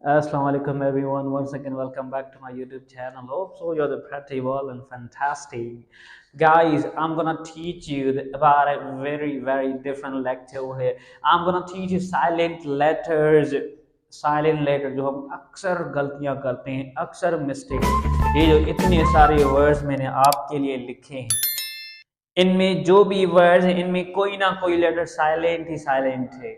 Assalamu alaikum everyone. Once again, welcome back to my YouTube channel. Hope so you're the pretty well and fantastic. Guys, I'm gonna teach you about a very different lecture here. I'm gonna teach you silent letters. Silent letter जो हम अक्सर गलतियां करते हैं, अक्सर mistake. ये जो इतने सारे वर्ड्स मैंने आपके लिए लिखे हैं, इनमें जो भी वर्ड्स हैं इनमें कोई ना कोई लेटर साइलेंट ही साइलेंट है।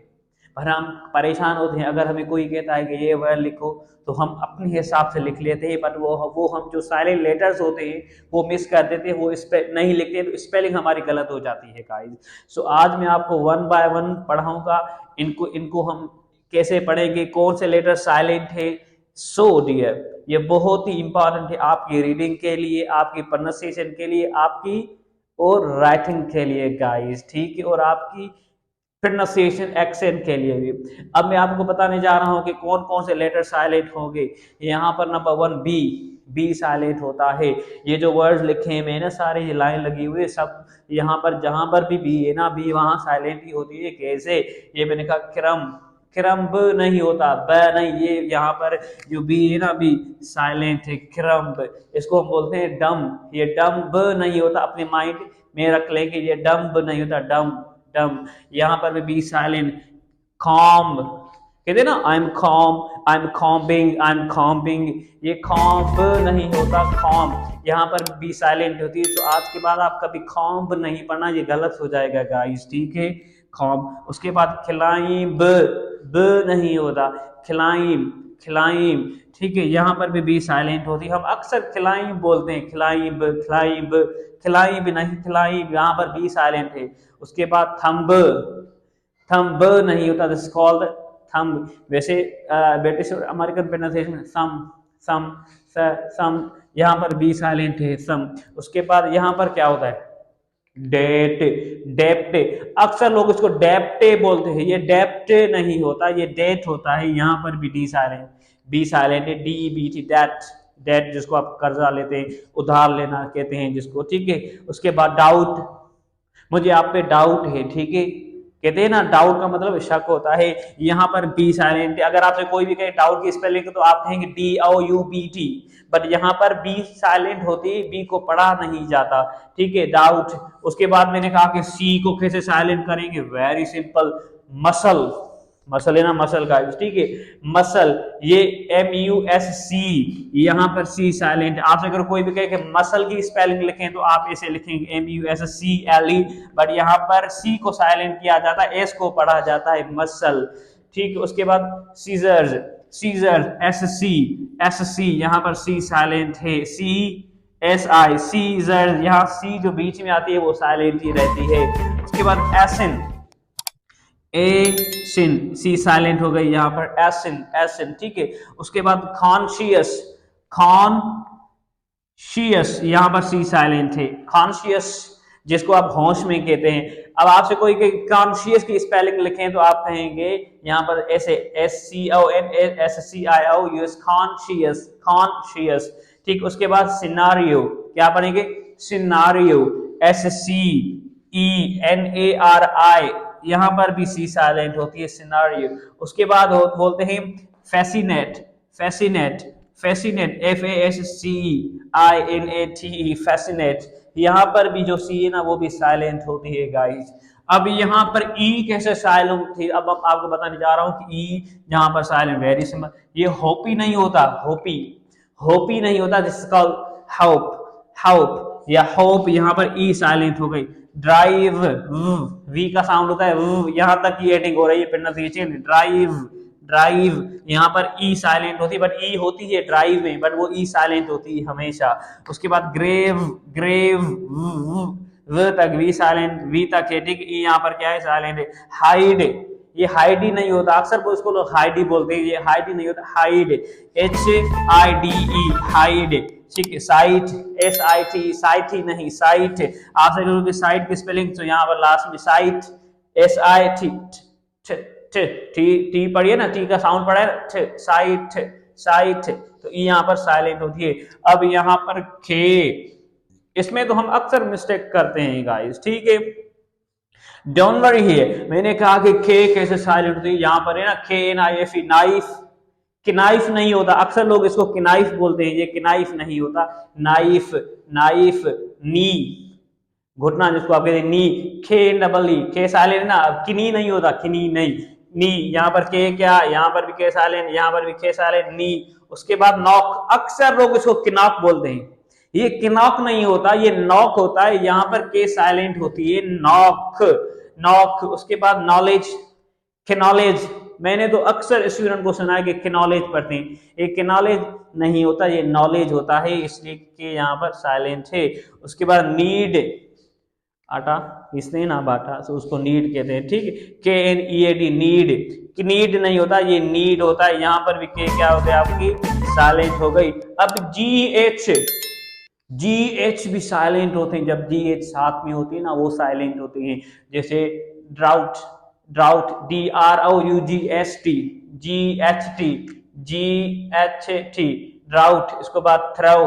पर हम परेशान होते हैं अगर हमें कोई कहता है कि ये वर्ड लिखो, तो हम अपने हिसाब से लिख लेते हैं, बट वो हम जो साइलेंट लेटर्स होते हैं वो मिस कर देते हैं, वो इस पे नहीं लिखते, तो स्पेलिंग हमारी गलत हो जाती है गाइस। सो आज मैं आपको वन बाय वन पढ़ाऊंगा। इनको इनको हम कैसे पढ़ेंगे, कौन से लेटर साइलेंट है। सो डियर, ये बहुत ही इंपॉर्टेंट है आपकी रीडिंग के लिए, आपकी प्रोनाउंसिएशन के लिए, आपकी और राइटिंग के लिए गाइस, ठीक है, और आपकी प्रोनाउंसिएशन एक्सेंट के लिए भी। अब मैं आपको बताने जा रहा हूं कि कौन कौन से लेटर साइलेंट होंगे। यहाँ पर number one B, B silent होता है। ये जो वर्ड्स लिखे हैं मैंने सारे, ये लाइन लगी हुई है सब, यहाँ पर जहां पर भी बी है ना, बी वहां साइलेंट ही होती है। कैसे? ये मैंने कहा क्रम, क्रम ब नहीं होता, ब नहीं, ये यहाँ पर जो बी है ना, बी साइलेंट है, क्रम। इसको हम बोलते हैं डम, ये डम ब नहीं होता, अपने माइंड में रख लेंगे, ये डम ब नहीं होता, डम डम। यहाँ पर भी बी साइलेंट। कॉम्ब, कहते ना I am com, I am combing, I am combing, ये कॉम्ब नहीं होता, कॉम्ब। यहाँ पर बी साइलेंट होती है। तो आज के बाद आप कभी कॉम्ब नहीं पढ़ना, ये गलत हो जाएगा गाइस, ठीक है। कॉम्ब। उसके बाद खिलाइम, ब नहीं होता, खिलाइम, खिलाइम, ठीक है। यहाँ पर भी बी साइलेंट होती है। हम अक्सर खिलाइम बोलते हैं, खिलाइम, खिलाइम, खिलाइम नहीं, खिलाइम, यहाँ पर बी साइलेंट है। उसके बाद थम्ब, थम्ब नहीं होता, दिस कॉल्ड थम्ब। वैसे ब्रिटिश और अमेरिकन प्रोनाउंसिएशन सम, सम, सम। यहाँ पर बी साइलेंट है, सम। उसके बाद यहाँ पर क्या होता है, डेट, डेप्टे। अक्सर लोग इसको डेप्टे बोलते हैं, ये डेप्टे नहीं होता, ये डेट होता है। यहाँ पर भी डी साइलेंट, बी साइलेंट है, D B T, debt, debt जिसको आप कर्जा लेते हैं, उधार लेना कहते हैं जिसको, ठीक है। उसके बाद डाउट, मुझे आप पे डाउट है, ठीक है। कहते हैं ना, डाउट का मतलब शक होता है। यहाँ पर बी साइलेंट है। अगर आपसे कोई भी कहे डाउट की स्पेलिंग तो आप कहेंगे D O U B T, but यहाँ पर बी साइलेंट होती है, बी को पढ़ा नहीं जाता, ठीक है, डाउट। उसके बाद मैंने कहा कि सी को कैसे साइलेंट करेंगे, वेरी सिंपल, मसल, मसल है ना, मसल का, ठीक है, मसल, ये एम यू एस सी, यहाँ पर सी साइलेंट। आपसे अगर कोई भी कहे कि मसल की स्पेलिंग लिखें तो आप ऐसे लिखेंगे M U S C L E, but यहाँ पर सी को साइलेंट किया जाता है, एस को पढ़ा जाता है, मसल, ठीक है। उसके बाद scissors, scissor, S C, S C, यहाँ पर सी साइलेंट है, सी एस आई, सीजर, यहाँ सी जो बीच में आती है वो साइलेंट ही रहती है। उसके बाद एसिन, ए सिन, सी साइलेंट हो गई, यहाँ पर एसिन, एसिन, ठीक है। उसके बाद कॉन्शियस, कॉन्शियस, यहाँ पर सी साइलेंट है, कॉन्शियस, जिसको आप होश में कहते हैं। अब आपसे कोई कॉन्शियस की स्पेलिंग लिखें तो आप कहेंगे यहाँ पर ऐसे, S C O N S C I O U S, conscious, conscious, ठीक। उसके बाद सिनारियो, क्या पढ़ेंगे, scenario, S C E N A R I, यहां पर भी सी साइलेंट होती है, सिनारियो। उसके बाद बोलते हैं fascinate, fascinate, fascinate, F A S C I N A T E, fascinate. यहां पर भी जो सी है ना वो भी साइलेंट होती है गाइस। अब यहाँ पर ई कैसे साइलेंट थी, अब आपको बताने जा रहा हूं कि ई यहाँ पर साइलेंट, वेरी सिंपल, ये होपी नहीं होता, होपी, होपी नहीं होता, दिस कॉल्ड होप, होप या होप, यहाँ पर ई साइलेंट हो गई। ड्राइव, वी का साउंड होता है, यहां तक की एडिंग हो रही है प्रोनाउंसिएशन, ड्राइव, ड्राइव, यहाँ पर ई साइलेंट होती है, बट ई होती है ड्राइव में, बट वो ई साइलेंट होती है हमेशा। उसके बाद ग्रेव, ग्रेव, व तक वी साइलेंट, वी तक है, ठीक, ई यहाँ पर क्या है, साइलेंट है। हाइड, ये हाइड ही नहीं होता, अक्सर उसको लोग हाइड ही बोलते हैं, ये हाइड ही नहीं होता, hide, H I D E, hide, ठीक है। Site, S I T, site ही नहीं, साइट। आपसे कहोगे साइट की स्पेलिंग, तो यहाँ पर लास्ट में site, S I T, T, T पढ़िए ना, टी का साउंड पड़ा है, साइट, साइट, तो यहाँ पर साइलेंट होती है। अब यहाँ पर खे, इसमें तो हम अक्सर मिस्टेक करते हैं गाइस, ठीक है। डोंट वरी हियर, मैंने कहा कि के कैसे साइलेंट होती है, यहाँ पर है ना, K N I F E, knife, knife नहीं होता, अक्सर लोग इसको किनाइफ बोलते हैं, ये किनाइफ नहीं होता, नाइफ, नाइफ, नी, घुटना जिसको आप कहते हैं नी, खे डबल ई, खे साइलेंट ना, किनी नहीं होता, किनी नहीं, नी, यहाँ पर के क्या, यहाँ पर भी के साइलेंट, यहाँ पर भी के साइलेंट, नी। उसके बाद नॉक, अक्सर लोग इसको किनाक बोलते हैं, ये किनाक नहीं होता, ये नॉक होता है, यहाँ पर के साइलेंट होती है, नॉक, नॉक। उसके बाद नॉलेज, नॉलेज, मैंने तो अक्सर स्टूडेंट को सुना है कि नॉलेज पढ़ते हैं, ये नॉलेज नहीं होता, ये नॉलेज होता है, इसलिए कि यहाँ पर साइलेंट है। उसके बाद नीड, आटा इसने ना बाटा, तो उसको नीड कहते हैं, ठीक है, K N E A D, knead, कि नीड नहीं होता, ये नीड होता है, यहाँ पर भी के क्या हो गया आपकी, साइलेंट हो गई। अब जी एच, जी एच भी साइलेंट होते हैं, जब जी एच साथ में होती है ना वो साइलेंट होते हैं, जैसे drought, drought, D R O U G S T, G H T, G H T, drought. इसके बाद through,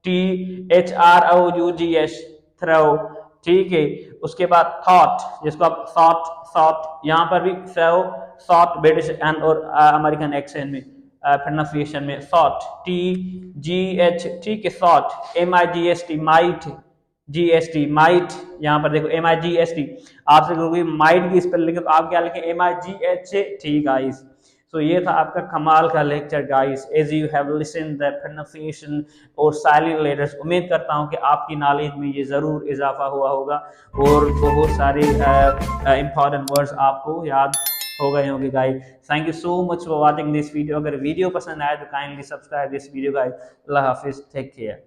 T H R O U G S, through, ठीक है। उसके बाद थॉट, जिसको आप थॉट, थॉट, यहाँ पर भी थ्रो, थॉट, ब्रिटिश एंड और अमेरिकन एक्सेंट में प्रोनाउंसिएशन में थॉट, टी जी एच, ठीक है, thought, M I G S T, might, G S T, might, यहाँ पर देखो M I G S T, आपसे कोई माइट की स्पेल लिखे तो आप क्या लिखे, M I ji H A, ठीक गाइस। तो ये था आपका कमाल का lecture guys, as you have listen the pronunciation और साइलेंट लेटर्स। उम्मीद करता हूँ कि आपकी नॉलेज में ये ज़रूर इजाफा हुआ होगा और बहुत सारे इंपॉर्टेंट वर्ड्स आपको याद हो गए होंगे guys. Thank you so much for watching this video. अगर वीडियो पसंद आए तो kindly subscribe this video guys. अल्लाह हाफिज, टेक केयर।